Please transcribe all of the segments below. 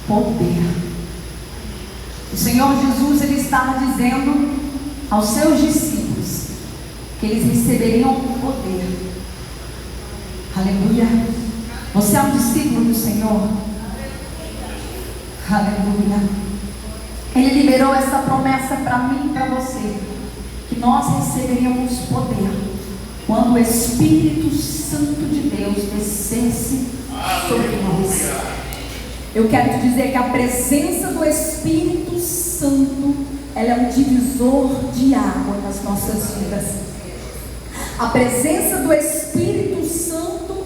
poder. O Senhor Jesus, Ele estava dizendo aos seus discípulos que eles receberiam poder. Aleluia. Você é um discípulo do Senhor? Aleluia. Ele liberou essa promessa para mim e para você, que nós receberíamos poder quando o Espírito Santo de Deus descesse sobre nós. Eu quero te dizer que a presença do Espírito Santo, ela é um divisor de água nas nossas vidas. A presença do Espírito Santo,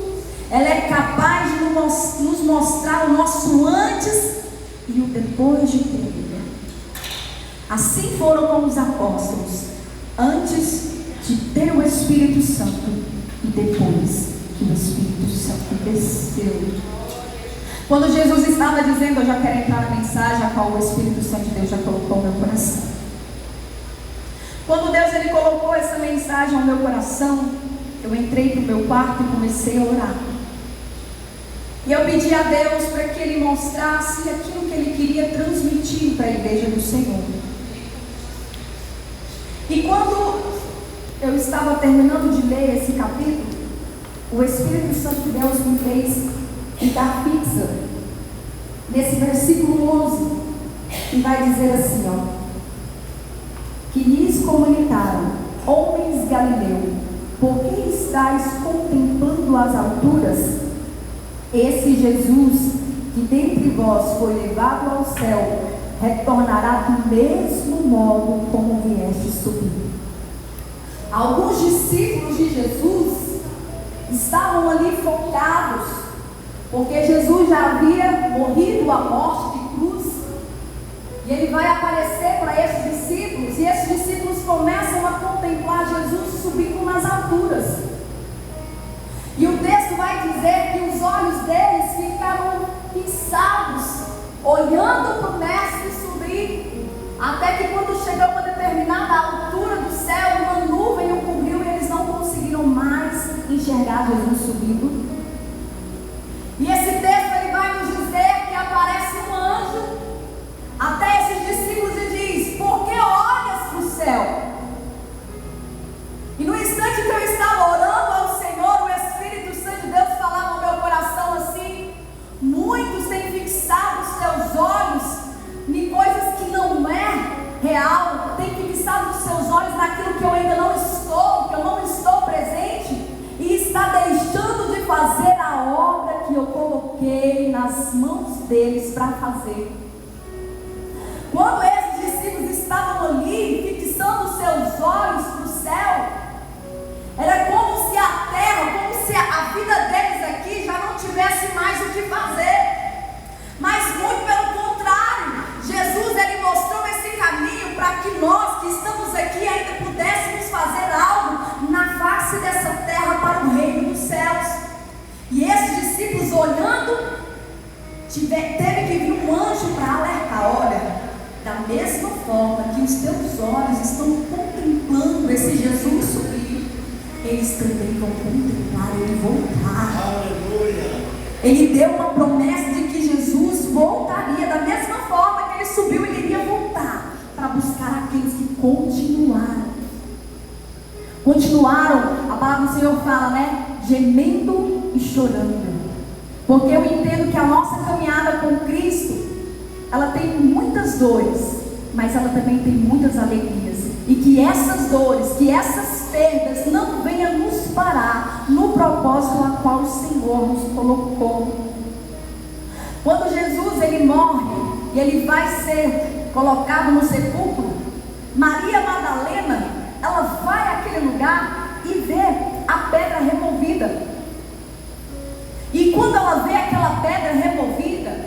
ela é capaz de nos mostrar o nosso antes e o depois de ter. Assim foram com os apóstolos, antes de ter o Espírito Santo e depois que o Espírito Santo desceu. Quando Jesus estava dizendo, eu já quero entrar na mensagem a qual o Espírito Santo de Deus já colocou no meu coração. Quando Deus ele colocou essa mensagem ao meu coração, eu entrei para o meu quarto e comecei a orar. E eu pedi a Deus para que Ele mostrasse aquilo que Ele queria transmitir para a igreja do Senhor. E quando eu estava terminando de ler esse capítulo, o Espírito Santo de Deus me fez ficar fixa nesse versículo 11, que vai dizer assim, que lhes comunicaram: homens Galileu, por que estáis contemplando as alturas? Esse Jesus, que dentre vós foi levado ao céu, retornará do mesmo modo como vieste subir. Alguns discípulos de Jesus estavam ali focados, porque Jesus já havia morrido a morte de cruz, e Ele vai aparecer para esses discípulos, e esses discípulos começam a contemplar Jesus subindo nas alturas. E o texto vai dizer que os olhos deles ficaram fixados, olhando para o Mestre subir, até que quando chegou a uma determinada altura do céu, uma nuvem o cobriu e eles não conseguiram mais enxergar Jesus subindo. E esse texto ele vai nos dizer que aparece um anjo até esses discípulos e diz: por que olhas para o céu? E no instante que eu estava orando ao Senhor, o Espírito Santo de Deus falava no meu coração assim: muitos têm fixado os seus olhos em coisas que não é real, têm fixado os seus olhos naquilo que eu ainda não estou, que eu não estou presente, e está deixando de fazer a obra que eu coloquei nas mãos deles para fazer. Quando esses discípulos estavam ali, fixando os seus olhos para o céu, era como se a terra, como se a vida deles aqui já não tivesse mais o que fazer. Mas muito pelo contrário, Jesus ele mostrou esse caminho para que nós que estamos aqui ainda pudéssemos fazer algo na face dessa terra para o reino dos céus. E esses discípulos olhando, teve que vir um anjo para alertar: olha, da mesma forma que os teus olhos estão contemplando esse Jesus subir, eles também vão contemplar Ele voltar. Aleluia. Ele deu uma promessa de que Jesus voltaria, da mesma forma que Ele subiu, Ele iria voltar para buscar aqueles que continuaram. A palavra do Senhor fala, né? Gemendo e chorando. Porque eu entendo que a nossa caminhada com Cristo, ela tem muitas dores, mas ela também tem muitas alegrias. E que essas dores, que essas perdas não venham nos parar no propósito a qual o Senhor nos colocou. Quando Jesus ele morre e ele vai ser colocado no sepulcro, Maria Madalena, ela vai àquele lugar e vê a pedra removida. E quando ela vê aquela pedra removida,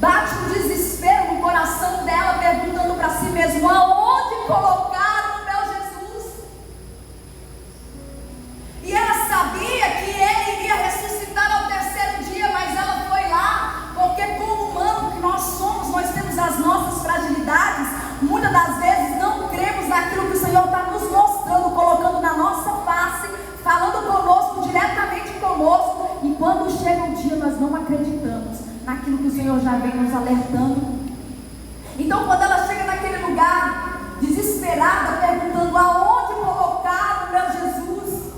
bate um desespero no coração dela, perguntando para si mesma: aonde colocaram o meu Jesus? E ela sabia que Ele iria ressuscitar ao terceiro dia, mas ela foi lá, porque como humano que nós somos, nós temos as nossas fragilidades. Muitas das vezes não cremos naquilo que o Senhor está nos mostrando, colocando na nossa face, falando conosco, diretamente conosco. E quando chega um dia nós não acreditamos. Senhor já vem nos alertando. Então, quando ela chega naquele lugar, desesperada, perguntando aonde colocar o meu Jesus,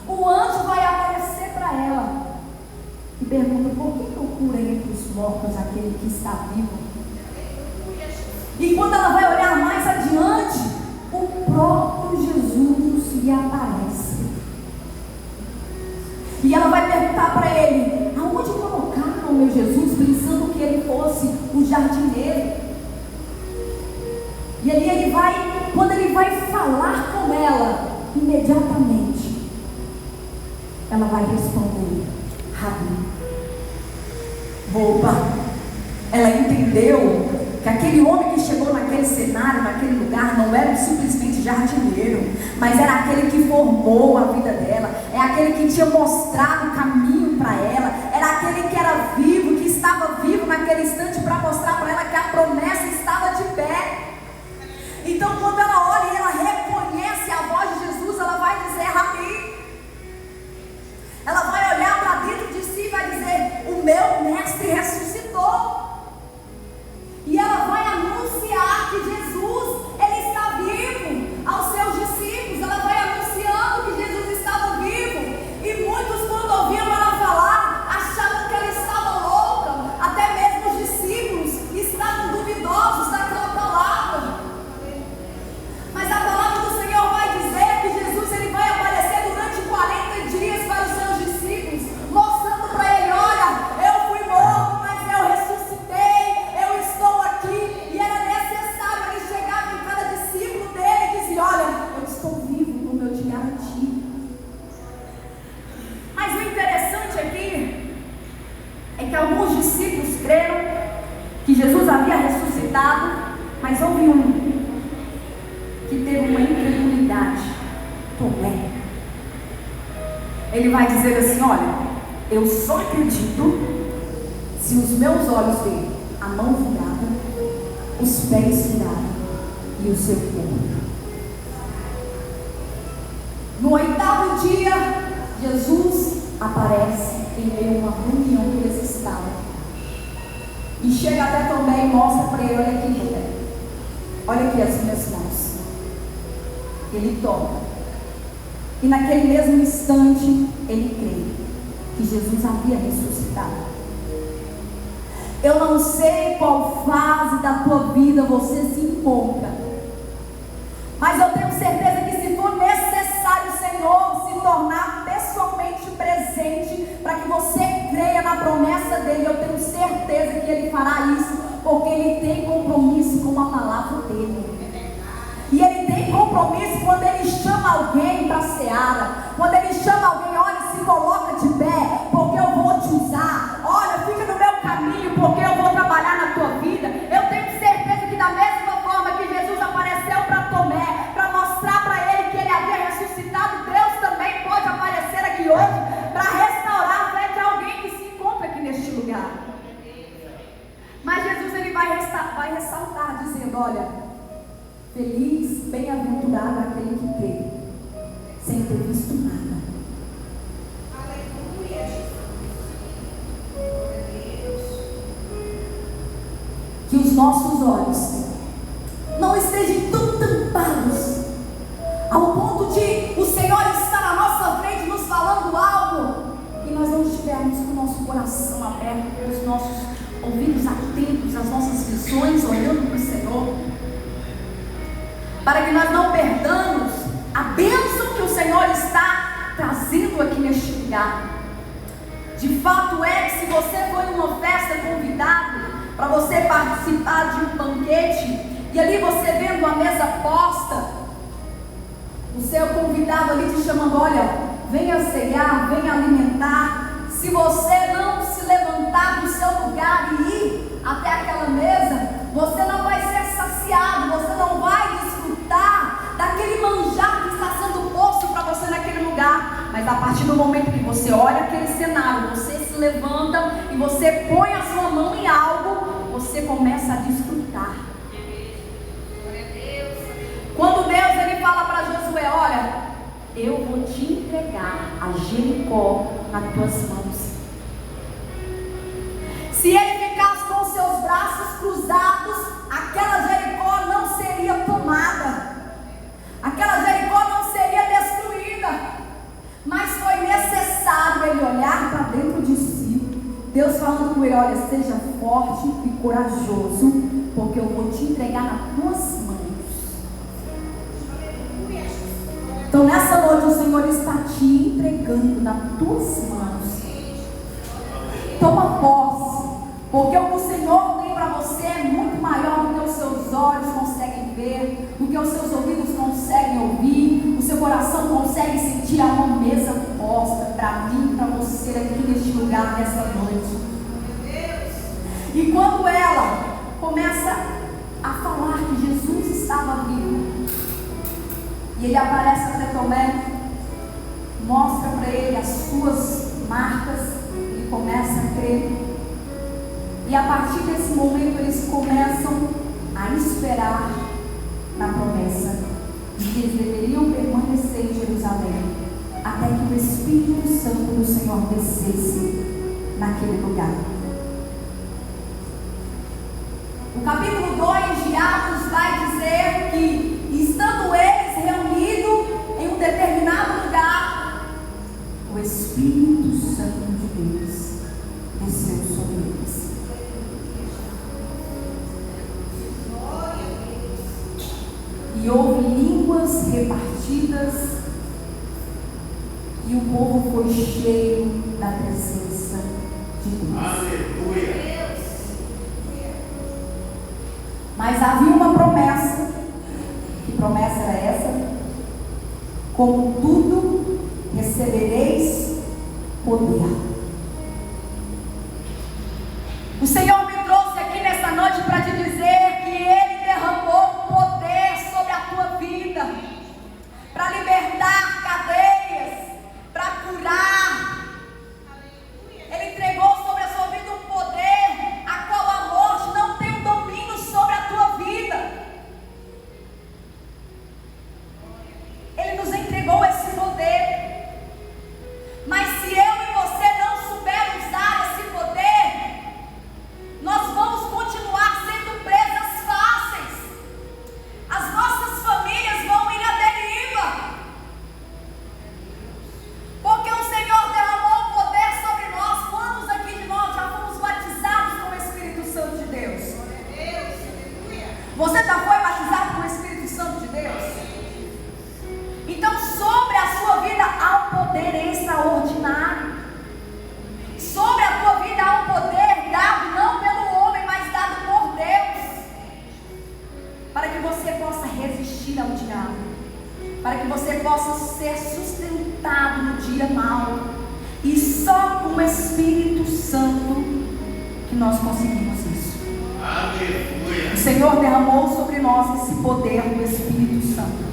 o anjo vai aparecer para ela e pergunta: por que procura entre os mortos aquele que está vivo? E quando ela vai olhar mais adiante, o próprio Jesus lhe aparece. E ela vai perguntar para ele: aonde colocaram o meu Jesus? Pensando que ele fosse um jardineiro. E ali ele vai, quando ele vai falar com ela, imediatamente ela vai responder: Rabi. Opa! Ela entendeu que aquele homem que chegou naquele cenário, naquele lugar, não era simplesmente jardineiro, mas era aquele que formou a vida dela, é aquele que tinha mostrado o caminho para ela, era aquele que era vivo, que estava vivo naquele instante para mostrar para ela que a promessa estava de pé. Então, quando ela olha e ela reconhece a voz de Jesus, ela vai dizer: Rabi. Ela vai olhar para dentro de si e vai dizer: o meu mestre ressuscitou. E ela vai anunciar que Jesus, ele está vivo aos seus discípulos. Ela vai anunciando que Jesus estava vivo. E muitos, quando ouviram ela falar, achavam que ela estava louca. Até mesmo os discípulos estavam duvidosos daquela palavra. Mas a palavra do Senhor vai dizer que Jesus, ele vai aparecer durante 40 dias para os seus discípulos, mostrando para ele: olha, eu fui morto, mas eu ressuscitei, eu estou aqui. E era necessário, ele chegava em cada discípulo dele e dizia: olha, eu estou vivo, como eu te garanti. Mas o interessante aqui é que alguns discípulos creram que Jesus havia ressuscitado, mas houve um que teve uma incredulidade. Tomé. Ele vai dizer assim: olha, eu só acredito se os meus olhos verem a mão virada, os pés virados e o seu corpo. No 8º dia, Jesus aparece em meio a uma reunião que eles estavam. E chega até Tomé e mostra para ele: olha aqui, Tomé, olha aqui as minhas mãos. Ele toma. E naquele mesmo instante, ele crê que Jesus havia ressuscitado. Eu não sei qual fase da tua vida você se encontra, mas eu tenho certeza que, se for necessário, o Senhor se tornar pessoalmente presente para que você creia na promessa dele, eu tenho certeza que ele fará isso, porque ele tem compromisso com a palavra dele. E ele tem compromisso quando ele chama alguém para a seara, quando ele chama alguém: olha, se coloca de pé, porque eu vou te usar. Olha, fica no meu caminho, porque eu vou trabalhar na tua vida. Eu tenho certeza que, da mesma forma que Jesus apareceu para Tomé, para mostrar para ele que ele havia ressuscitado, Deus também pode aparecer aqui hoje para restaurar a fé de alguém que se encontra aqui neste lugar. Mas Jesus, ele vai ressaltar, dizendo: olha, feliz, bem-aventurado aquele que crê, sem ter visto nada. Aleluia. Que os nossos olhos não estejam tão tampados ao ponto de o Senhor estar na nossa frente nos falando algo e nós não estivermos com o nosso coração aberto, com os nossos ouvidos atentos às nossas visões, olhando para o Senhor, para que nós não perdamos a bênção que o Senhor está trazendo aqui neste lugar. De fato é que, se você foi numa festa convidado para você participar de um banquete, e ali você vendo a mesa posta, o seu convidado ali te chamando: olha, venha ceiar, venha alimentar. Se você não se levantar do seu lugar e ir até aquela mesa, você não vai ser saciado, você não vai desfrutar daquele manjar que está sendo posto para você naquele lugar. Mas a partir do momento que você olha aquele cenário, você se levanta e você põe a sua mão em algo, você começa a desfrutar. Quando Deus, ele fala para Josué: olha, eu vou te entregar a Jericó nas tuas mãos. Se ele ficasse com os seus braços cruzados, aquela Jericó não seria tomada, aquela Jericó não seria destruída. Mas foi necessário ele olhar para dentro de si. Deus falando com ele: olha, seja forte e corajoso, porque eu vou te entregar nas tuas mãos. Então nessa noite o Senhor está te entregando nas tuas mãos. Toma posse, porque o que o Senhor tem para você é muito maior do que os seus olhos conseguem ver, do que os seus ouvidos conseguem ouvir, o seu coração consegue sentir. A uma mesa posta para mim e para você aqui neste lugar, nessa noite. E quando ela começa a falar que Jesus estava vivo, e ele aparece até Tomé, mostra para ele as suas marcas, ele começa a crer. E a partir desse momento eles começam a esperar na promessa de que eles deveriam permanecer em Jerusalém até que o Espírito Santo do Senhor descesse naquele lugar. O capítulo 2 de Atos vai dizer que, estando eles reunidos em um determinado lugar, o Espírito Santo de Deus desceu sobre eles. E houve línguas repartidas, e o povo foi cheio da presença de Deus. Aleluia! Mas havia uma promessa. Que promessa era essa? Contudo, recebereis poder. O Senhor me trouxe aqui nessa noite para te dizer que Ele derramou poder sobre a tua vida, para libertar cadeias, para curar. Ele entregou sobre a sua vida um poder a qual a morte não tem um domínio sobre a tua vida. Ele nos entregou esse poder. Mas se eu e você não souber usar esse poder, nós vamos continuar sendo presas fáceis. As nossas famílias vão ir à deriva, porque o Senhor derramou o poder sobre nós. Quantos aqui de nós já fomos batizados com o Espírito Santo de Deus? Você já foi batizado com o Espírito Santo de Deus? Então sobre a sua vida há um poder extraordinário. Sobre a tua vida há um poder dado não pelo homem, mas dado por Deus, para que você possa resistir ao diabo, para que você possa ser sustentado no dia mau. E só com o Espírito Santo que nós conseguimos isso. Aleluia! O Senhor derramou sobre nós esse poder do Espírito Santo.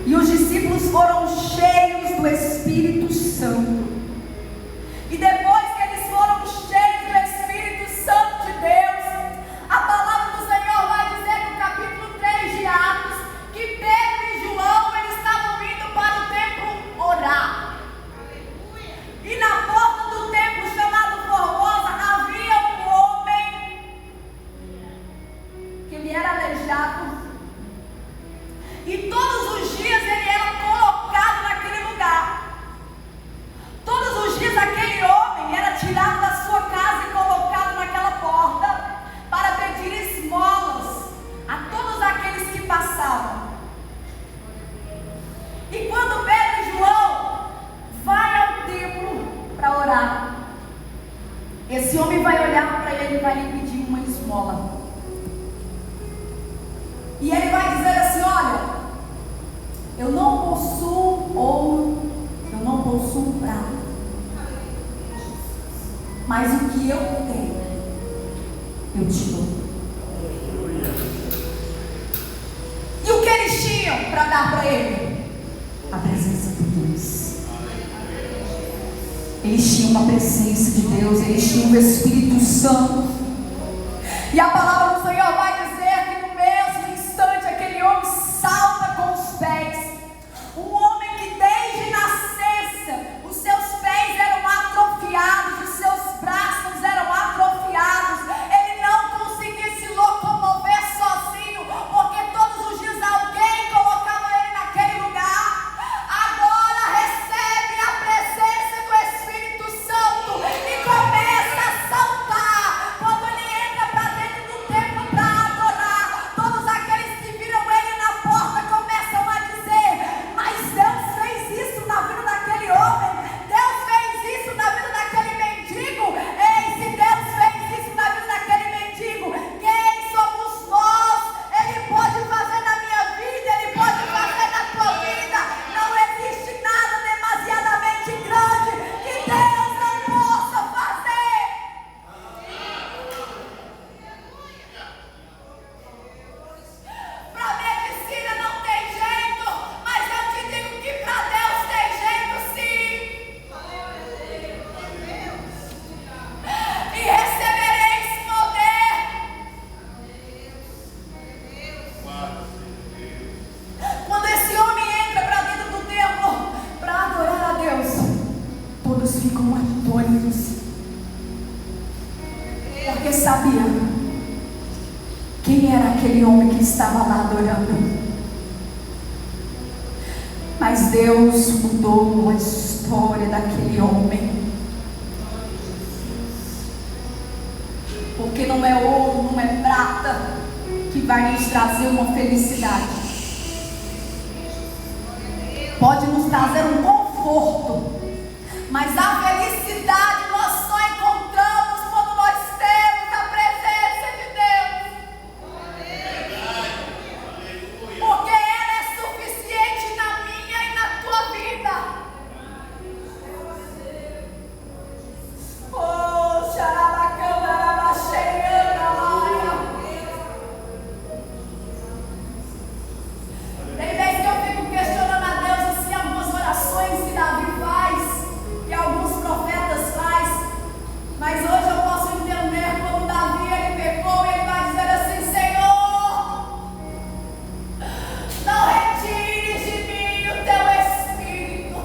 E os discípulos foram cheios do Espírito Santo. E depois que eles foram cheios do Espírito Santo de Deus, a palavra do Senhor vai dizer no capítulo 3 de Atos que Pedro e João, eles estavam indo para o templo orar. E na porta do templo chamado Formosa havia um homem que ele era aleijado. E todos os dias ele era colocado naquele lugar. Todos os dias aquele homem era tirado da sua casa e colocado naquela porta para pedir esmolas a todos aqueles que passavam. E quando Pedro e João vai ao templo para orar, esse homem vai olhar para ele e vai lhe pedir uma esmola. E ele vai dizer assim: olha, eu não possuo ouro, eu não possuo prata, mas o que eu tenho, eu te dou. E o que eles tinham para dar para ele? A presença de Deus. Eles tinham uma presença de Deus, eles tinham o Espírito Santo. E a palavra do Senhor vai dizer que no mesmo instante aquele homem salta com os pés. Um homem que desde nascença os seus pés eram atrofiados, os seus braços eram atrofiados. Porque sabia quem era aquele homem que estava lá adorando. Mas Deus mudou a história daquele homem. Porque não é ouro, não é prata que vai nos trazer uma felicidade. Pode nos trazer um conforto, mas a felicidade nós só encontramos quando nós temos a presença de Deus. Porque ela é suficiente na minha e na tua vida. Oh, xarabacana, cheiana, tem vezes que eu fico questionando a Deus assim, algumas orações que Davi faz, que alguns profetas faz, mas hoje eu posso entender como Davi ele pecou e ele vai dizer assim: Senhor, não retires de mim o teu Espírito,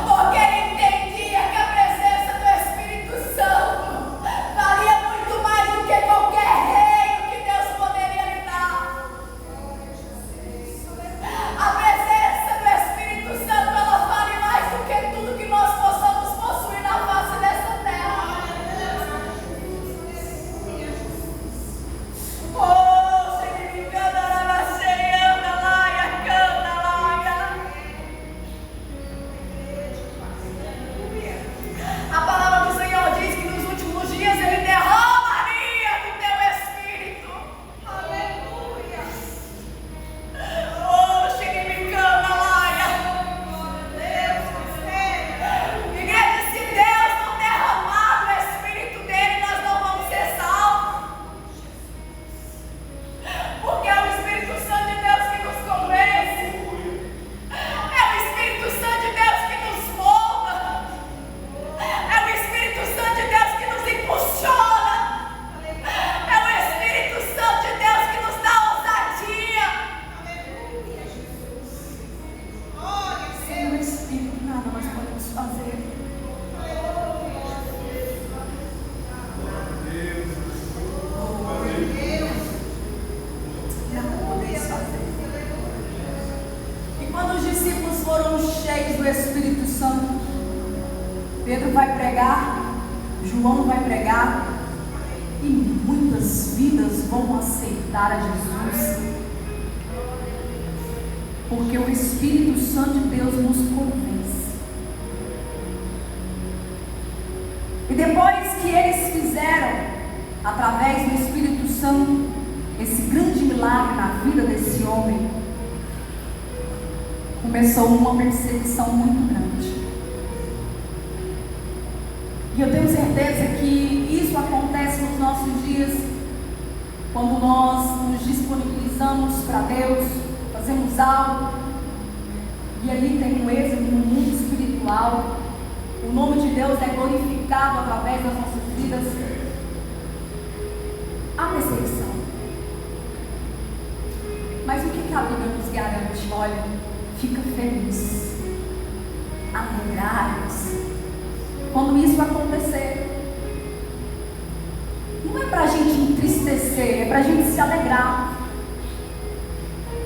porque ele entendia que a presença do Espírito Santo valia muito mais do que qualquer reino que Deus poderia lhe dar. A presença do Espírito Santo, ela vale mais do que tudo que nós possamos possuir na face dessa terra. Oh, significando a cheiana, laia, cana, laia. A palavra do Senhor diz que nos últimos dias Ele derramaria do teu Espírito. Aleluia. Oh, significando a laia. Igreja, se Deus não derramar do Espírito dele, nós não vamos ser salvos. Porque é o Espírito Santo de Deus que nos convence. É o Espírito Santo de Deus que nos molda. É o Espírito Santo de Deus que nos impulsiona. É o Espírito Santo de Deus que nos dá ousadia. Sem o Espírito nada nós podemos fazer. Nada podemos fazer. E quando os discípulos foram cheios do Espírito Santo, Pedro vai pregar, João vai pregar, e muitas vidas vão aceitar a Jesus. Porque o Espírito Santo de Deus nos convence. E depois que eles fizeram, através do Espírito Santo, esse grande milagre na vida desse homem, começou uma perseguição muito grande. E eu tenho certeza que isso acontece nos nossos dias, quando nós nos disponibilizamos para Deus, fazemos algo, e ali tem um êxito no mundo espiritual, o nome de Deus é glorificado através das nossas vidas. Há perseguição. Mas o que a Bíblia nos garante? Olha, fica feliz, alegrai-se quando isso acontecer. Não é para a gente entristecer, é para a gente se alegrar.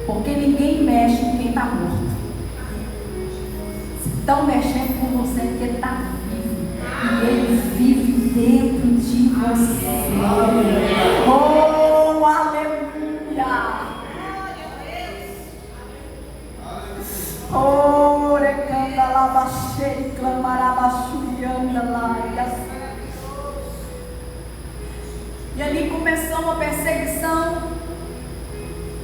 Porque ninguém mexe com quem está morto. Se estão mexendo com você, porque está vivo. E Ele vive dentro de você. Oh, aleluia! Oh, recanta lá, baixei, clamará, baixurianda lá. E ali começou uma perseguição.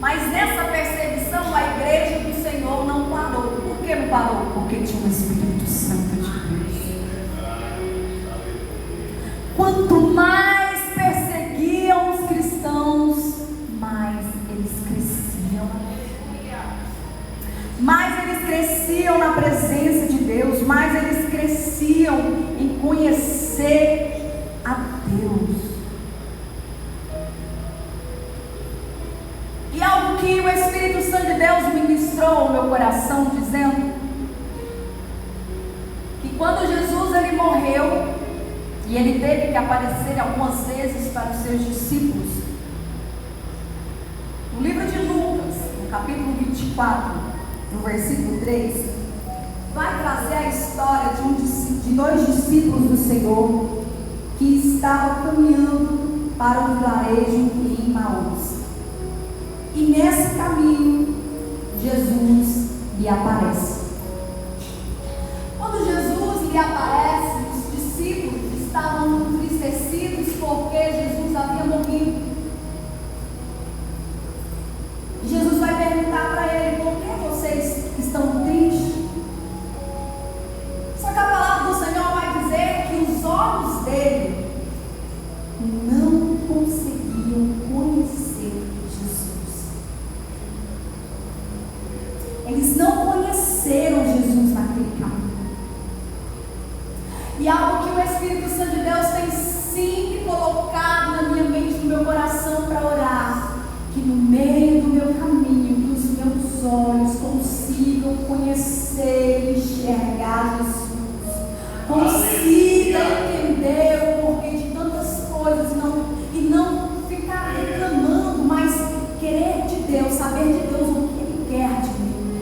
Mas nessa perseguição a igreja do Senhor não parou. Por que não parou? Porque tinha o Espírito Santo de Deus. Quanto mais perseguiam os cristãos, mais eles cresciam. Mais eles cresciam na presença de Deus, mais eles cresciam em conhecer a Deus. E algo que o Espírito Santo de Deus ministrou ao meu coração, dizendo que quando Jesus ele morreu, E ele teve que aparecer algumas vezes para os seus discípulos. No livro de Lucas, no capítulo 24, no versículo 3, vai trazer a história de dois discípulos do Senhor que estavam caminhando para o vilarejo em Emaús. E nesse caminho, Jesus lhe aparece. Quando Jesus lhe aparece, os discípulos estavam entristecidos porque Jesus havia morrido. Jesus vai perguntar para ele: por que vocês estão tristes? Só que a palavra do Senhor vai dizer que os olhos dele não conseguiam conhecer Jesus. Eles não conheceram Jesus naquele caminho. E algo que o Espírito Santo de Deus tem sempre colocado na minha mente, no meu coração para orar, que no meio do meu caminho, que os meus olhos consigam conhecer e enxergar Jesus, consiga entender o porquê de tantas coisas e não ficar reclamando, mas querer de Deus, saber de Deus o que Ele quer de mim.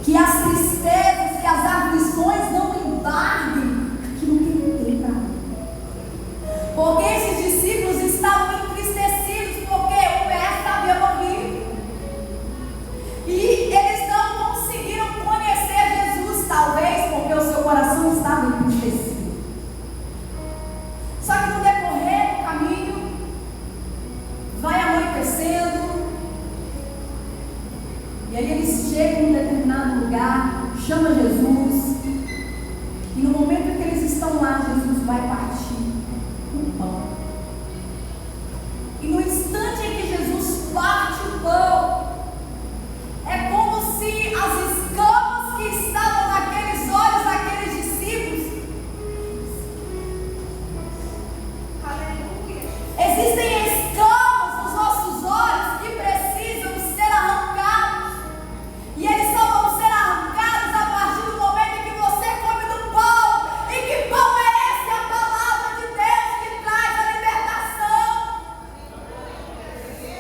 Que as tristezas, que as aflições não embarguem aquilo que Ele tem para mim. Porque esses discípulos estavam entristecidos porque o mestre havia morrido. E eles não conseguiram conhecer Jesus, talvez porque o seu coração estava entristecido. Só que no decorrer do caminho, vai anoitecendo, e aí eles chegam em um determinado lugar, chama Jesus, e no momento em que eles estão lá, Jesus vai partir o pão. E no instante em que Jesus parte o pão, é como se as escamas que estavam naqueles olhos daqueles discípulos, existem escamas nos nossos olhos que precisam ser arrancados. E eles só vão ser arrancados a partir do momento em que você come do pão. E que pão é esse? A palavra de Deus que traz a libertação.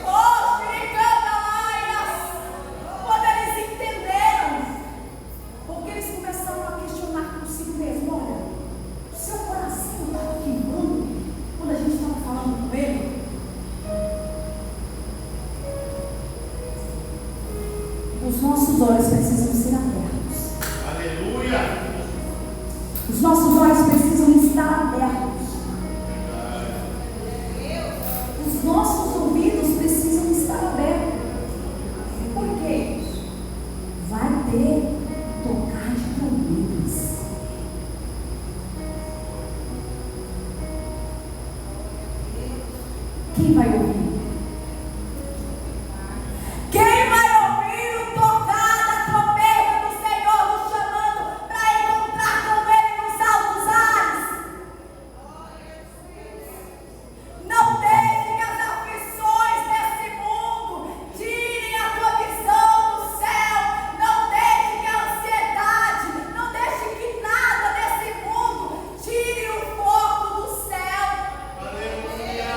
Oh, Shiricandalaias! Quando eles entenderam, porque eles começaram a questionar consigo mesmo: olha, o seu coração estava queimando quando a gente estava falando com ele. Os nossos olhos precisam ser abertos. Aleluia. Os nossos olhos precisam estar abertos. Os nossos ouvidos precisam estar abertos. Por quê? Vai ter tocar de trombetas. Quem vai ouvir? Quem vai ouvir o tocar da trombeta do Senhor nos chamando para encontrar com Ele nos altos ares? Não deixe que as aflições desse mundo tirem a tua visão do céu. Não deixe que a ansiedade, não deixe que nada desse mundo tire o foco do céu. Aleluia.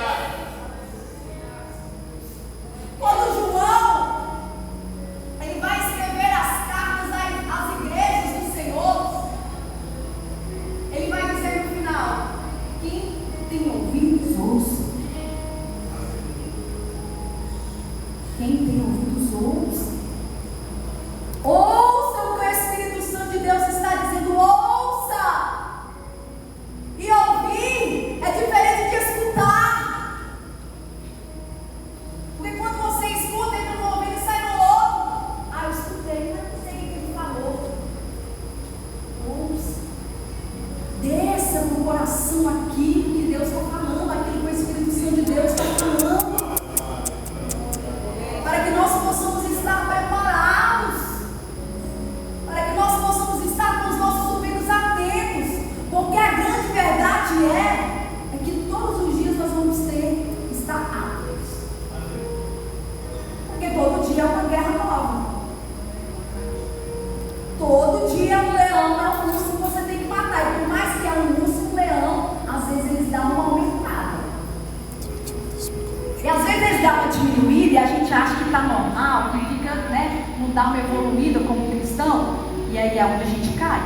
dá uma evoluída como cristão, e aí é onde a gente cai.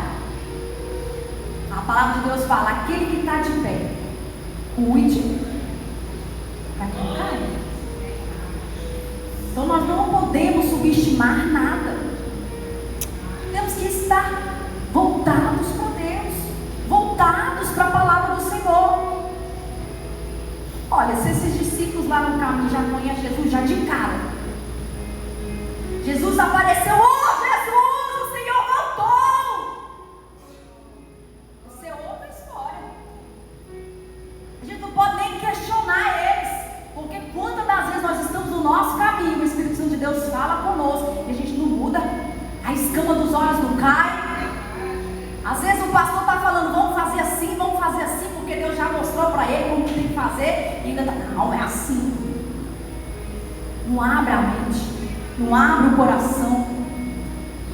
A palavra de Deus fala: aquele que está de pé, cuide para que não caia. Então nós não podemos subestimar nada. Temos que estar voltados para Deus, voltados para a palavra do Senhor. Olha, se esses discípulos lá no caminho já conhecem Jesus já de cara, Jesus apareceu: oh Jesus, o Senhor voltou. Isso é outra história. A gente não pode nem questionar eles, porque quantas das vezes nós estamos no nosso caminho, o Espírito Santo de Deus fala conosco e a gente não muda, a escama dos olhos não cai. Às vezes o pastor está falando: vamos fazer assim, porque Deus já mostrou para ele como tem que fazer, e ainda está: não, é assim. Não abre a mente, não abre o coração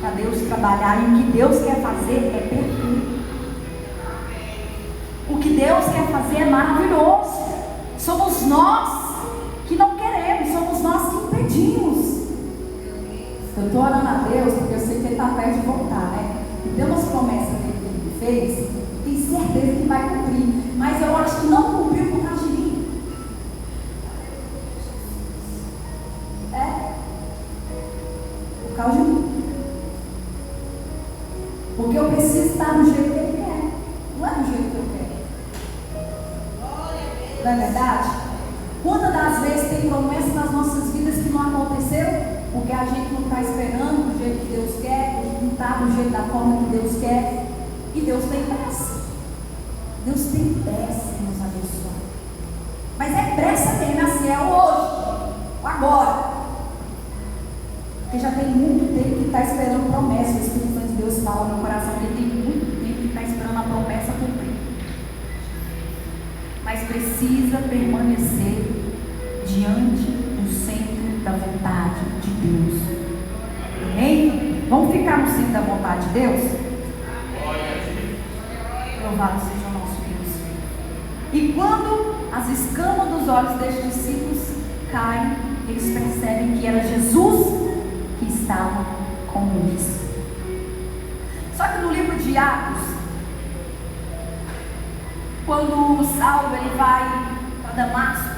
para Deus trabalhar, e o que Deus quer fazer é perfeito. O que Deus quer fazer é maravilhoso. Somos nós que não queremos, somos nós que impedimos. Eu estou orando a Deus porque eu sei que Ele está perto de voltar, né? E tem umas promessas dele que Ele fez, tenho certeza que vai cumprir, mas eu acho que não cumpriu por causa de mim. Por causa de mim. Porque eu preciso estar do jeito que Ele quer, não é do jeito que eu quero. Não é verdade? Quantas das vezes tem promessas nas nossas vidas que não aconteceram? Porque a gente não está esperando do jeito que Deus quer, não está do jeito da forma que Deus quer. E Deus tem pressa. Deus tem pressa em nos abençoar. Mas é pressa mesmo, assim, é hoje, agora. Porque já tem muito tempo que está esperando promessa. O Espírito Santo de Deus fala no coração que tem muito tempo que está esperando a promessa cumprir. Mas precisa permanecer diante do centro da vontade de Deus. Amém? Vamos ficar no centro da vontade de Deus? Louvado seja o nosso Deus. E quando as escamas dos olhos destes discípulos caem, eles percebem que era Jesus que estava com eles. Só que no livro de Atos, quando Saulo ele vai para Damasco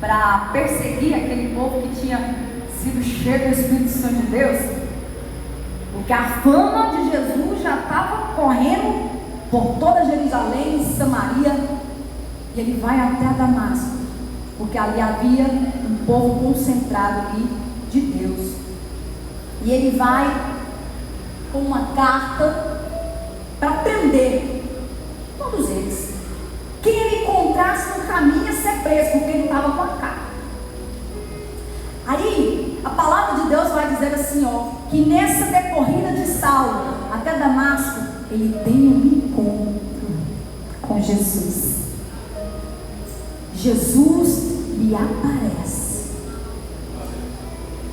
para perseguir aquele povo que tinha sido cheio do Espírito Santo de Deus, porque a fama de Jesus já estava correndo por toda Jerusalém e Samaria, e ele vai até Damasco, porque ali havia um povo concentrado ali de Deus, e ele vai com uma carta para prender todos eles. Quem ele encontrasse no caminho ia ser preso, porque ele estava com a carta. Aí a palavra de Deus vai dizer assim, ó, que nessa decorrida de Saulo até Damasco, ele tem um encontro com Jesus. Jesus lhe aparece.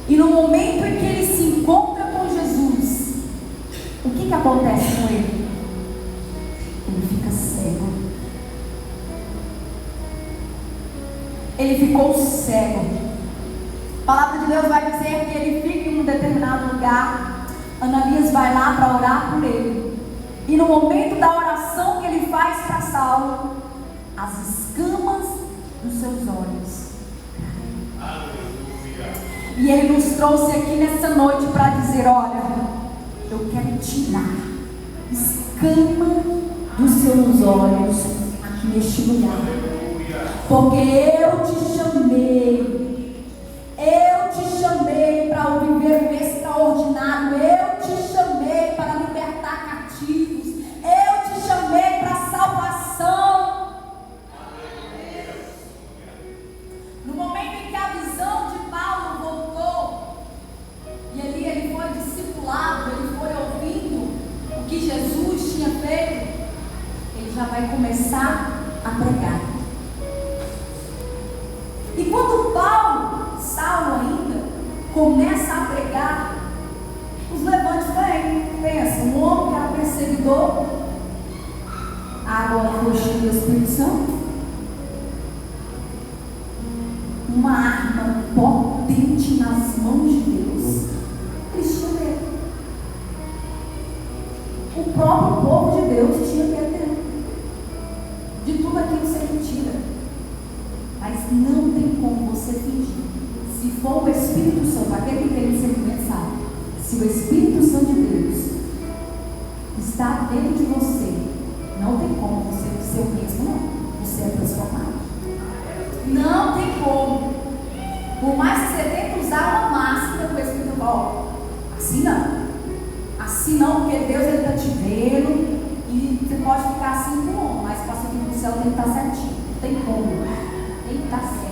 E no momento em que ele se encontra com Jesus, o que acontece com ele? Ele fica cego. Ele ficou cego. A palavra de Deus vai dizer que ele fica em um determinado lugar. Ananias vai lá para orar por ele. E no momento da oração que ele faz para Saulo, as escamas dos seus olhos caem. E ele nos trouxe aqui nessa noite para dizer, olha, eu quero tirar escama dos seus olhos aqui neste lugar. Porque eu te chamei para o viver o extraordinário, eu te chamei para libertar cativos, eu te chamei para a salvação. No momento em que a visão de Paulo voltou, e ali ele foi discipulado, ele foi ouvindo o que Jesus tinha feito, ele já vai começar a pregar. E quando Saulo ainda começa a pregar, os levantes vêm. Pensa, um homem que era perseguidor, agora foi cheio do Espírito Santo, uma arma potente nas mãos de Deus. próprio povo de Deus tinha perdão. De tudo aquilo ser mentira. Mas não tem como você fingir. Se for o Espírito Santo, aquele que tem discernimento sabe. Se o Espírito Santo de Deus está dentro de você, não tem como você ser o mesmo, não. Você é transformado. Não tem como. Por mais que você tente usar uma máscara do Espírito, ó, assim não. Assim não, porque Deus ele está te vendo e você pode ficar assim com o homem, mas para subir no céu tem que estar certinho. Não tem como. Tem que estar certo.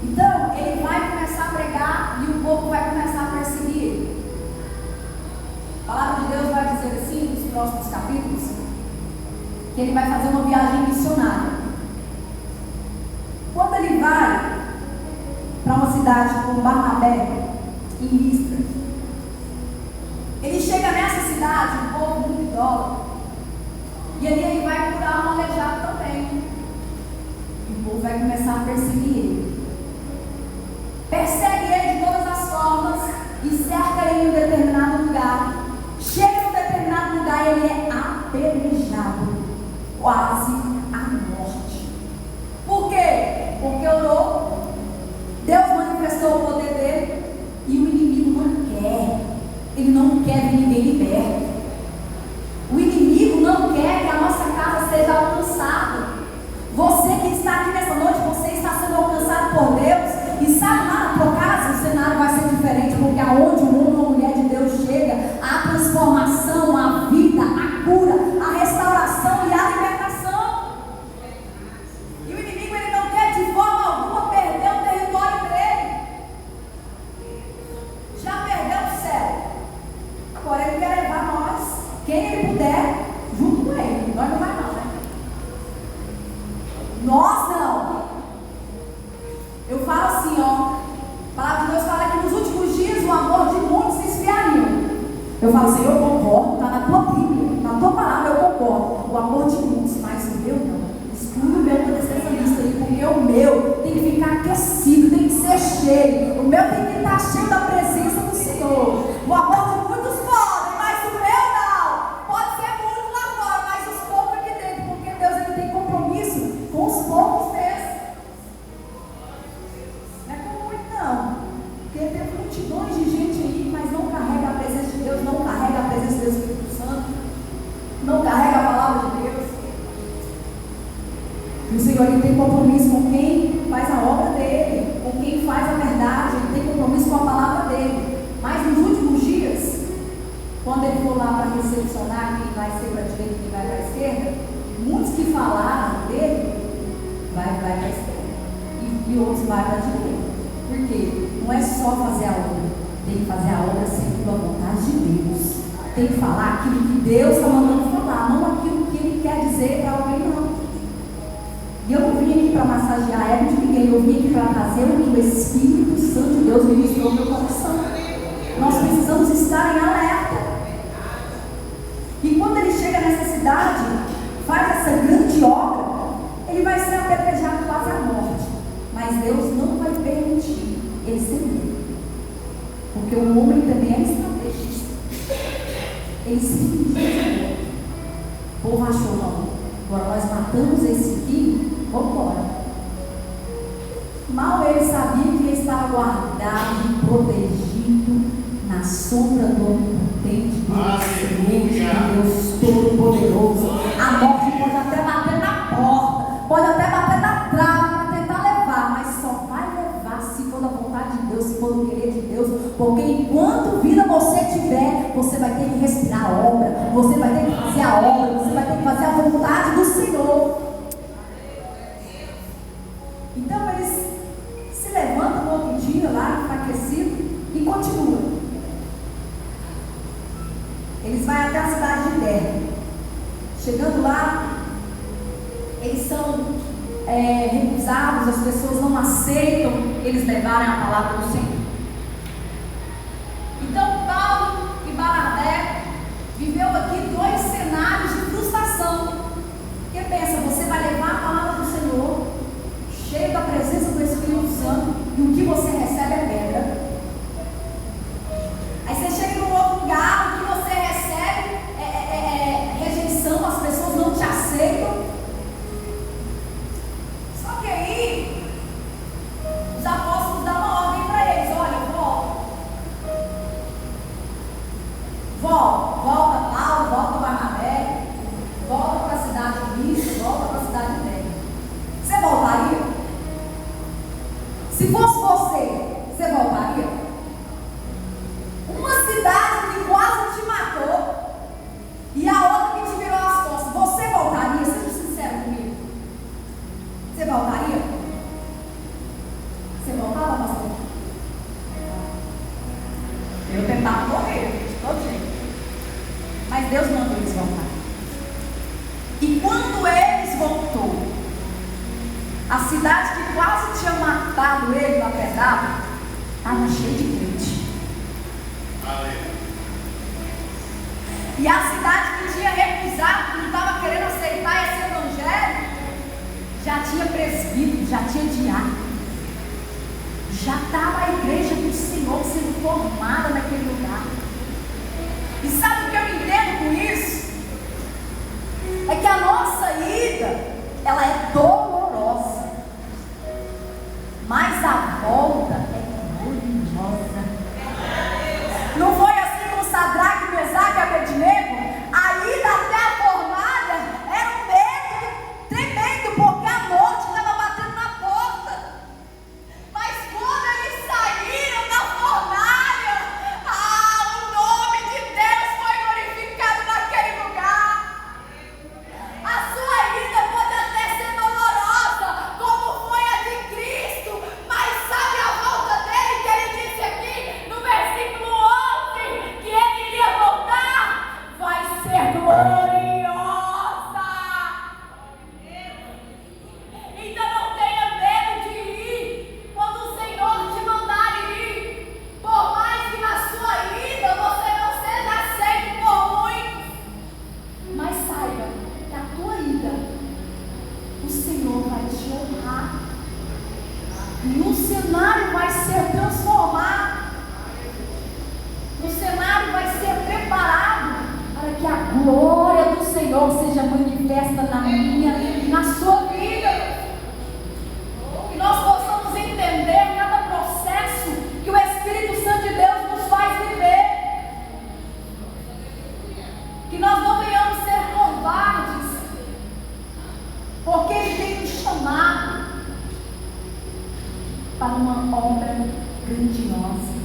Então, ele vai começar a pregar e o povo vai começar a perseguir ele. A palavra de Deus vai dizer assim, nos próximos capítulos, que ele vai fazer uma viagem missionária. Quando ele vai para uma cidade como Barnabé, em Listra, ele chega nessa cidade, um povo muito idólatra, e ali ele vai curar um aleijado também. E o povo vai começar a perseguir ele. Persegue ele de todas as formas e cerca ele em um determinado lugar. Chega em um determinado lugar e ele é apedrejado, quase à morte. Por quê? Porque orou, Deus manifestou o poder dele e o inimigo não quer. Ele não quer ver ninguém liberto. O inimigo não quer que a nossa casa seja alcançada. Você que está aqui nessa noite, você está sendo alcançado por Deus. E sabe, lá na tua casa o cenário vai ser diferente, porque aonde um homem ou uma mulher de Deus chega, a transformação, a vida, a cura, a restauração e a libertação. E o inimigo ele não quer de forma alguma perder o território dele. Já perdeu o céu. Agora ele quer levar nós, quem ele puder, junto com ele. Nós não vai não, né? Nós não. Eu falo assim, ó. A palavra de Deus fala que nos últimos dias o amor de muitos se esfriaria. Eu falo assim, eu concordo, está na tua Bíblia, na tua palavra eu concordo. O amor de muitos, mas o meu não. Exclui o meu dessa lista aí, porque o meu tem que ficar aquecido, tem que ser cheio. O meu tem que estar cheio da presença do Senhor. O amor de muitos pode, mas o meu não. Pode ser muito lá fora, mas os poucos aqui dentro, porque Deus ele tem compromisso com os poucos desses. Não é com muito não. Porque tem multidões de gente aí, mas não carrega a presença de Deus, não carrega a presença do Espírito Santo, não carrega a palavra de Deus. E o Senhor ele tem compromisso com quem faz a obra dele, com quem faz a verdade, ele tem compromisso com a palavra dele. Mas nos últimos dias, quando ele for lá para recepcionar quem vai ser para a direita e quem vai para a esquerda, muitos que falaram dele vai para a esquerda e outros vai para a direita. Por quê? Não é só fazer a obra, tem que fazer a obra segundo a vontade de Deus. Tem que falar aquilo que Deus está mandando falar, não aquilo que ele quer dizer para alguém, não. E eu não vim aqui para massagear a ego de ninguém, eu vim aqui para fazer o que o Espírito Santo de Deus ministrou no meu coração. Nós precisamos estar em alerta. E quando ele chega nessa cidade, faz essa grande obra, ele vai ser apedrejado quase à morte. Mas Deus não vai permitir ele ser livre. Porque o homem também é estrategista. Ele se fingiu. O povo achou, não. Agora nós matamos esse aqui, vamos embora. Mal ele sabia que ele estava guardado e protegido na sombra do Onipotente, Deus Todo-Poderoso. A morte pode até bater na porta, pode até bater na trave para tentar levar, mas só vai levar se for da vontade de Deus, se for do querer de Deus, porque enquanto vida você tiver, você vai ter que respirar a obra, você vai ter que fazer a obra, você vai ter que fazer a vontade do Senhor. Então eles se levantam no outro dia lá, enfraquecido, e continuam. Eles vão até a cidade de Derbe. Chegando lá, eles são recusados, as pessoas não aceitam eles levarem a palavra do Senhor. Então Paulo e Barnabé viveu aqui dois cenários de frustração. Porque pensa, você vai levar a palavra do Senhor, cheio da presença do Espírito Santo, e o que você recebe é pedra. Aí você chega num outro lugar, o que você Se fosse você voltaria? Uma cidade que quase te matou e a outra que te virou as costas, você voltaria? Seja sincero comigo. Você voltaria? Você voltava, pastor? Eu tentava morrer, de todo jeito. Mas Deus mandou eles voltar. E quando eles voltou, a cidade que quase tinha matado ele na pedrada estava cheia de crente. E a cidade que tinha recusado, que não estava querendo aceitar esse evangelho, já tinha presbítero, já tinha diácono. Já estava a igreja do Senhor sendo formada naquele lugar. E sabe o que eu entendo com isso? É que a nossa ida, ela é dolorosa, mas a volta é gloriosa. Não foi assim com Sadraque, Mesaque e Abednego? A ida até a fornalha era um medo tremendo, porque a morte estava batendo na porta. Mas quando eles saíram da fornalha, o nome de Deus foi glorificado naquele lugar. A sua ida pode até ser dolorosa, como foi a de Cristo, mas sabe a volta dele, que ele disse aqui no versículo 11, que ele iria voltar, vai ser gloriosa. Então não tenha medo de ir quando o Senhor te mandar ir, por mais que na sua ida você não seja aceito por muitos, mas saiba que a tua ida, o Senhor vai te honrar, e o cenário vai ser transformado, o cenário vai ser preparado para que a glória do Senhor seja manifesta na minha e na sua vida. Que nós possamos entender cada processo que o Espírito Santo de Deus nos faz viver. Que nós não venhamos ser covardes, porque Ele tem nos chamado para uma obra grandiosa.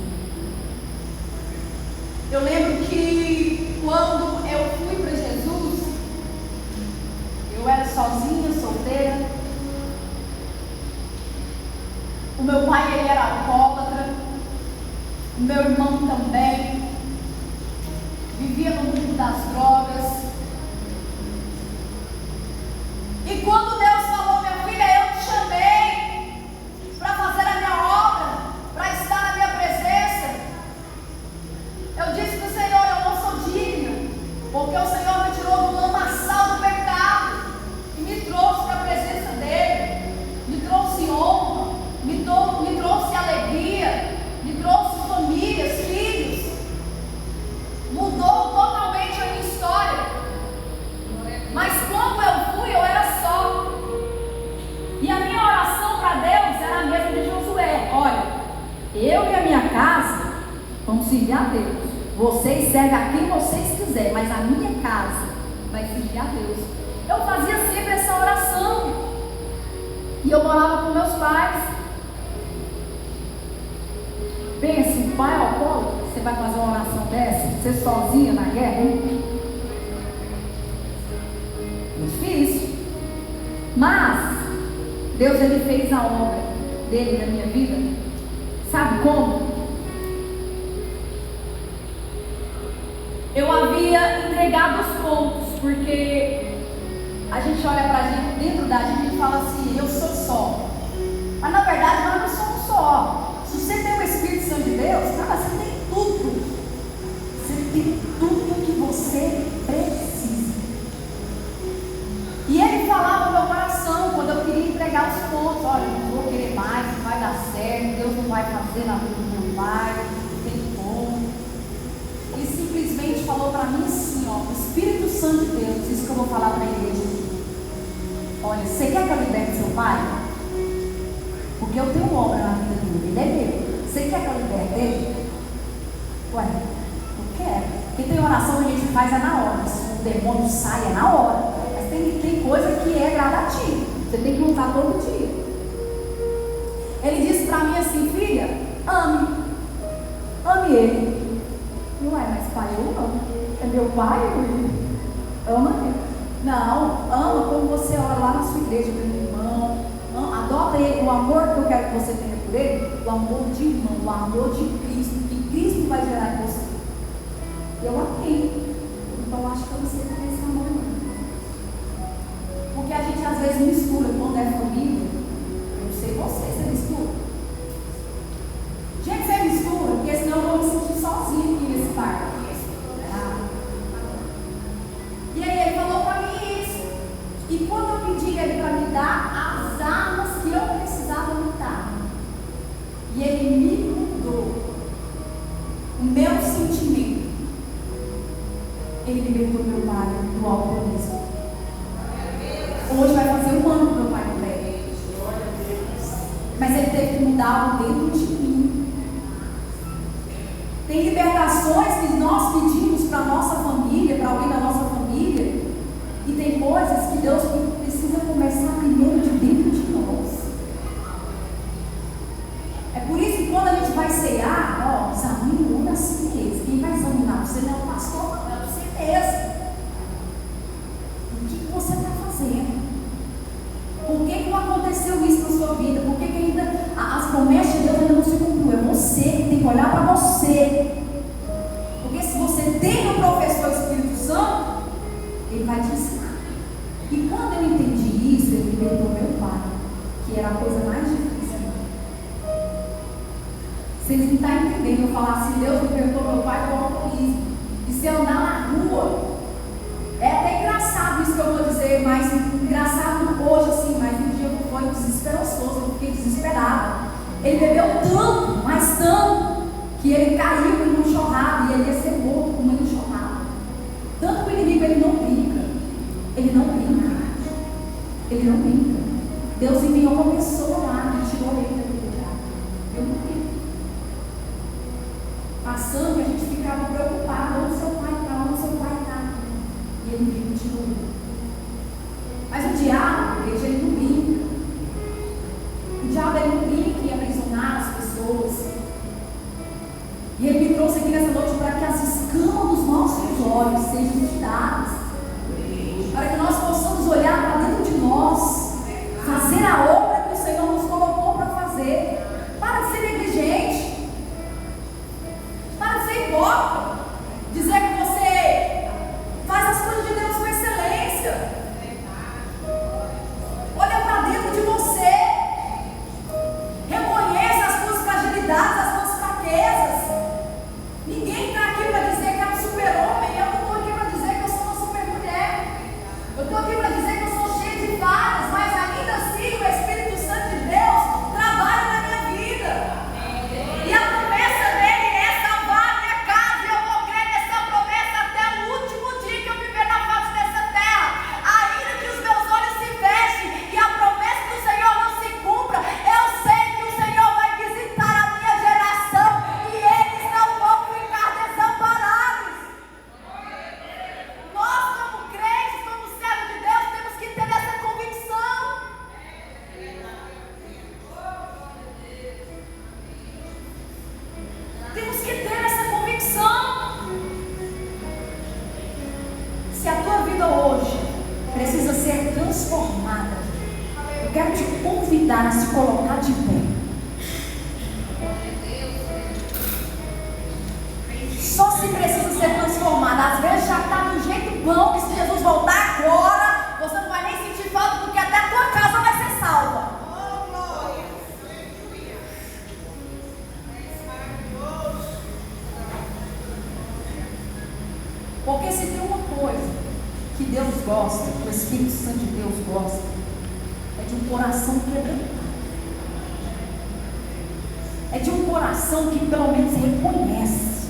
Eu lembro que quando eu fui para Jesus, eu era sozinha, solteira. O meu pai, ele era alcoólatra. O meu irmão também. Vivia no mundo das drogas. E quando Deus falou, minha filha, eu te chamei para fazer a minha obra, para estar na minha presença, eu disse para o Senhor, eu não sou digna, porque o Senhor me tirou do lamaçal do pecado e me trouxe para a presença dEle, me trouxe honra, me trouxe alegria, me trouxe famílias, filhos, mudou totalmente a minha história. Mas quando eu fui, eu era só. E a minha oração para Deus era a mesma de Josué: olha, eu e a minha casa vamos servir a Deus. Vocês servem a quem vocês quiserem, mas a minha casa vai servir a Deus. Eu fazia sempre essa oração. E eu morava com meus pais. Pense, um pai alcoólatra, você vai fazer uma oração dessa? Você sozinha na guerra, hein? Difícil. Mas Deus, Ele fez a obra dele na minha vida. Sabe como? Eu havia entregado os pontos, porque a gente olha pra gente, dentro da gente e fala assim, eu sou só. Mas na verdade nós não somos só. Se você tem o Espírito Santo de Deus, cara, você tem tudo. Você tem tudo que você precisa. E Ele falava no meu coração, quando eu queria entregar os pontos, olha, não vou querer mais, não vai dar certo, Deus não vai fazer na vida do meu pai, não tem como. Ele simplesmente falou para mim assim, ó, o Espírito Santo de Deus, isso que eu vou falar para a igreja. Olha, você quer que eu liberte seu pai? Porque eu tenho obra na vida dele, ele é meu. Você quer que eu liberte ele? Ué, eu quero. Porque tem oração que a gente faz é na hora, se o demônio sai é na hora. Mas tem coisa que é gradativa, você tem que usar todo dia. Ele disse disse para mim assim: filha, ame ele. Não é, mas pai, eu amo. É meu pai, eu ama ele. Não, ama como você ora lá na sua igreja pelo irmão. Adota ele, o amor que eu quero que você tenha por ele, o amor de irmão, o amor de Cristo, que Cristo vai gerar em você. Eu amei. Então acho que eu não sei como é esse amor, não. Porque a gente às vezes mistura quando é família. Eu não sei você mistura. Gente, você mistura, porque senão eu vou me sentir sozinho aqui nesse parque. E aí ele falou para mim isso. E quando eu pedi ele para me dar as armas que eu precisava lutar, e ele me mudou o meu sentimento, ele libertou meu pai do alcoolismo. Hoje vai fazer 1 ano que meu pai não bebe. Mas ele teve que mudar algo dentro de mim. Tem libertações que nós pedimos para a nossa família, para alguém da nossa família, e tem coisas que Deus precisa começar primeiro de dentro de nós. É por isso que quando a gente vai cear, examina a si mesmo. Quem vai examinar você não é o pastor, não, é você mesmo. O que você está fazendo? Por que não aconteceu isso na sua vida? Por que ainda as promessas de Deus ainda não se cumpriu? É você que tem que olhar para você. Porque se você tem o professor Espírito Santo, ele vai te ensinar. E quando eu entendi isso, ele libertou meu pai, que era a coisa mais difícil. Vocês não estão entendendo eu falar assim: Deus libertou meu pai do alcoolismo. E se eu andar na rua, é até engraçado isso que eu vou dizer, mas engraçado hoje assim, mas um dia foi desesperançoso, eu fiquei desesperada. Ele bebeu tanto, mas tanto, que ele caiu em uma enxurrada e ele ia ser morto com uma enxurrada. Tanto que o inimigo, ele não brinca. Ele não brinca. Ele não brinca. Deus enviou uma pessoa lá e tirou ele daquele lugar. Eu não brinco. Passando, a gente ficava preocupado: onde seu pai está, onde seu pai está. E ele vive de novo. Mas o diabo, igreja, ele não brinca. O diabo, ele não brinca em aprisionar as pessoas. E ele me trouxe aqui nessa noite para que as escamas dos nossos olhos sejam tiradas, para que nós possamos olhar para dentro de nós, fazer a obra que o Senhor nos colocou para fazer. Para de ser negligente, para de ser hipócrita, dizer que você faz as coisas de Deus com excelência. Olha para dentro de você, reconheça as suas fragilidades, as suas fraquezas. Ninguém está aqui para dizer que é um super-homem. Eu não estou aqui para dizer que eu sou uma super-mulher. Eu estou aqui para dizer que eu sou cheia de falhas, mas ainda assim o Espírito Santo de Deus trabalha na minha vida. E a promessa dele é salvar a minha casa, e eu vou crer nessa promessa até o último dia que eu viver na face dessa terra. Ainda que os meus olhos se fechem e a promessa do Senhor não se cumpra, eu sei que o Senhor vai visitar a minha geração e eles não vão ficar desamparados. Nós, como crentes, como servos de Deus, temos que ter essa convicção. Temos que ter essa convicção. Se a tua vida hoje precisa ser transformada, eu quero te convidar a se colocar de pé. Só se precisa ser transformada. Às vezes já está de um jeito bom, que se Jesus voltar agora, você não vai nem sentir falta, porque até a tua casa vai ser salva. Porque se tem uma coisa que Deus gosta, que o Espírito Santo de Deus gosta, é de um coração quebrantado. É de um coração que pelo menos reconhece.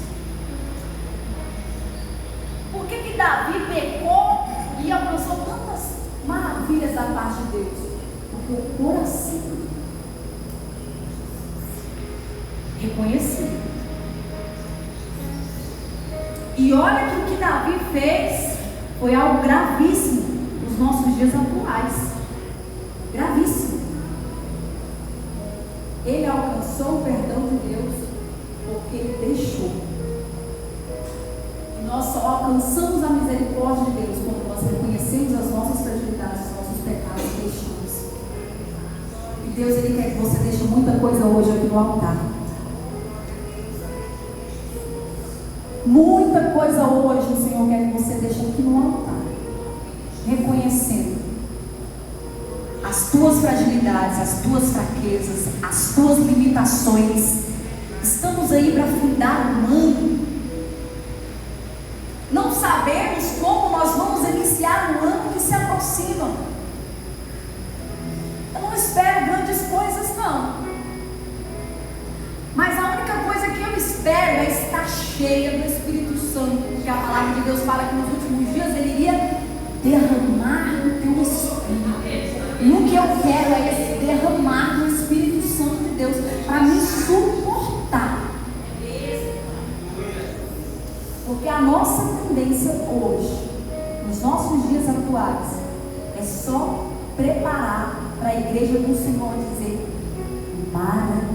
Por que Davi pecou e alcançou tantas maravilhas da parte de Deus? Porque o coração reconheceu. E olha que o que Davi fez foi algo gravíssimo nos nossos dias atuais. Gravíssimo. Ele alcançou alcançou o perdão de Deus porque ele deixou. E nós só alcançamos a misericórdia de Deus quando nós reconhecemos as nossas fragilidades, os nossos pecados e deixamos. E Deus, ele quer que você deixe muita coisa hoje aqui no altar. Muita coisa hoje o Senhor quer que você deixe aqui no altar, reconhecendo as tuas fragilidades, as tuas fraquezas, as tuas limitações. Estamos aí para fundar um ano. Não sabemos como nós vamos iniciar um ano que se aproxima. Eu não espero grandes coisas, não. Mas a única coisa que eu espero é estar cheia do Espírito Santo, porque a palavra de Deus fala que nos últimos dias Ele iria derramar o teu Espírito. E o que eu quero é esse derramar do Espírito Santo de Deus para me suportar. Porque a nossa tendência hoje, nos nossos dias atuais, é só preparar para a igreja do Senhor dizer Maranata.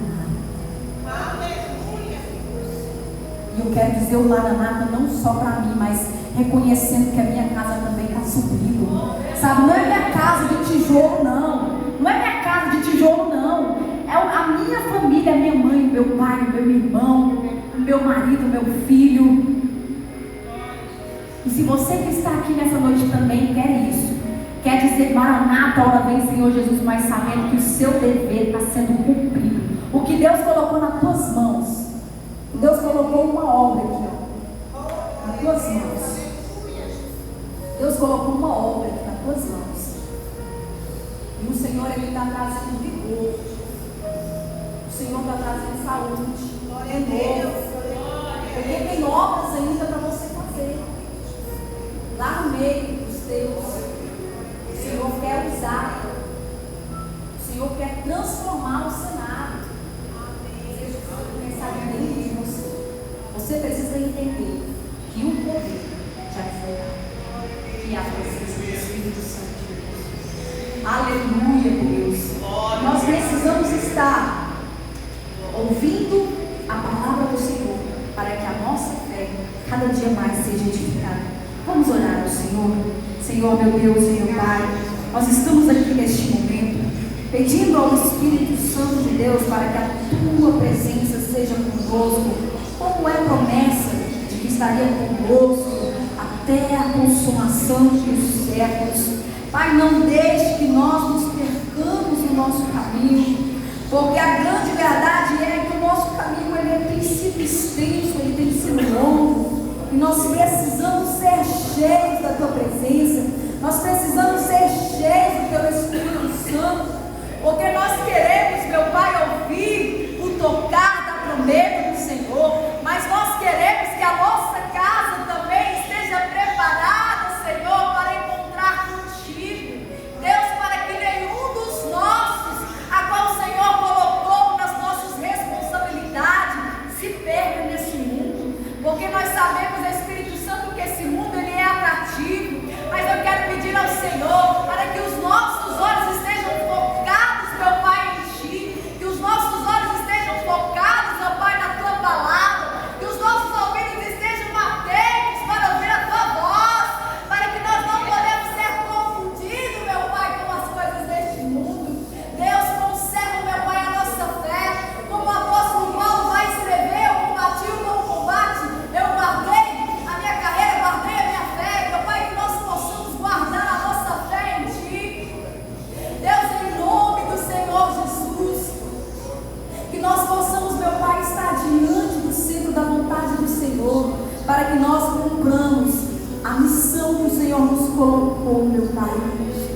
E eu quero dizer o Maranata não só para mim, mas reconhecendo que a minha casa também está subindo. Sabe, não é minha casa de tijolo, não. Não é minha casa de tijolo, não. É a minha família, a minha mãe, o meu pai, o meu irmão, o meu marido, o meu filho. E se você que está aqui nessa noite também quer isso, quer dizer Maranata, ora vem Senhor Jesus, mas sabendo que o seu dever está sendo cumprido. O que Deus colocou nas tuas mãos, Deus colocou uma obra aqui, ó, nas tuas mãos. Deus colocou uma obra aqui nas tuas mãos. E o Senhor, Ele está trazendo vigor. O Senhor está trazendo saúde. Porque tem obras ainda para você fazer. Lá no meio dos teus. O Senhor quer usar. O Senhor quer transformar o cenário. Você precisa entender que o poder já foi dado. Que a presença do Espírito Santo de Deus. Aleluia, Deus. Nós precisamos estar ouvindo a palavra do Senhor para que a nossa fé cada dia mais seja edificada. Vamos orar ao Senhor. Senhor, meu Deus e meu Pai, nós estamos aqui neste momento pedindo ao Espírito Santo de Deus para que a tua presença seja conosco, como é promessa de que estaria conosco até a consumação dos séculos. Pai, não deixe que nós nos percamos no nosso caminho, porque a grande verdade é que o nosso caminho ele tem sido extenso, ele tem sido longo, e nós precisamos ser cheios da tua presença, nós precisamos ser cheios do teu Espírito Santo, porque nós queremos, meu Pai, ouvir o tocar da trombeta do Senhor, mas nós queremos que a nossa casa também esteja preparada, Senhor, para encontrar contigo. Deus, para que nenhum dos nossos, a qual o Senhor colocou nas nossas responsabilidades, se perca nesse mundo, porque nós sabemos, Espírito Santo, que esse mundo ele é atrativo, mas eu quero pedir ao Senhor para que os nossos olhos estejam focados, meu Pai, em Ti, que os nossos olhos estejam focados, meu Pai, na Tua palavra, que os nossos ouvidos estejam atentos para ouvir a Tua voz, para que nós não podemos ser confundidos, meu Pai, com as coisas deste mundo. Deus, conserva, meu Pai, a nossa fé, como o apóstolo Paulo vai escrever: eu combati o bom combate, eu guardei a minha carreira, guardei a minha fé, meu Pai, que nós possamos guardar a nossa fé em Ti. Deus, em nome do Senhor Jesus, que nós possamos, meu Pai, estar diante do centro da vontade do Senhor, para que nós cumpramos a missão que o Senhor nos colocou, meu Pai.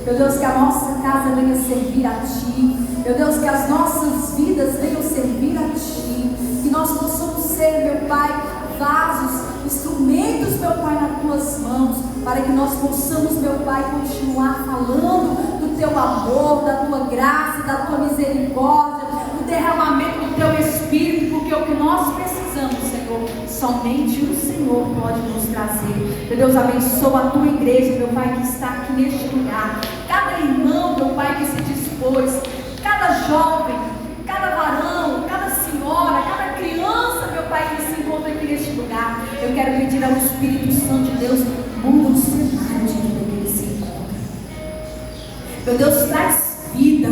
Meu Deus, que a nossa casa venha servir a Ti. Meu Deus, que as nossas vidas venham servir a Ti. Que nós possamos ser, meu Pai, vasos, instrumentos, meu Pai, nas Tuas mãos, para que nós possamos, meu Pai, continuar falando do Teu amor, da Tua graça, da Tua misericórdia, do derramamento do Teu Espírito, porque o que nós precisamos, Senhor, somente o Senhor pode nos trazer. Meu Deus, abençoa a Tua igreja, meu Pai, que está aqui neste lugar, cada irmão, meu Pai, que se dispôs, cada jovem, cada varão, cada Eu quero pedir ao Espírito Santo de Deus, muda o cenário de vida que ele se encontra. Meu Deus, traz vida.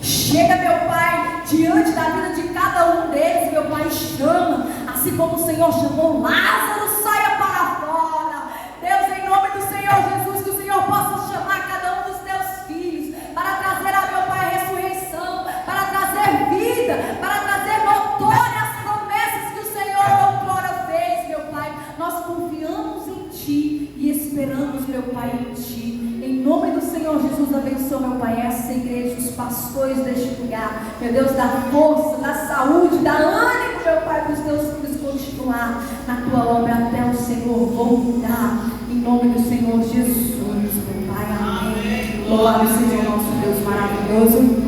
Chega, meu Pai, diante da vida de cada um deles, meu Pai, chama, assim como o Senhor chamou Lázaro, saia para fora. Deus, em nome do Senhor Jesus, que o Senhor possa chamar cada um dos teus filhos, para trazer a meu Pai ressurreição, para trazer vida, para trazer notória as promessas que o Senhor outrora fez, meu Pai. Nós confiamos em Ti e esperamos, meu Pai, em Ti. Em nome do Senhor Jesus, abençoa, meu Pai, essa igreja, os pastores deste lugar. Meu Deus, dá força, dá saúde, dá ânimo, meu Pai, para os teus filhos continuar na tua obra até o Senhor voltar. Em nome do Senhor Jesus, meu Pai, amém. Louvado seja o nosso Deus maravilhoso.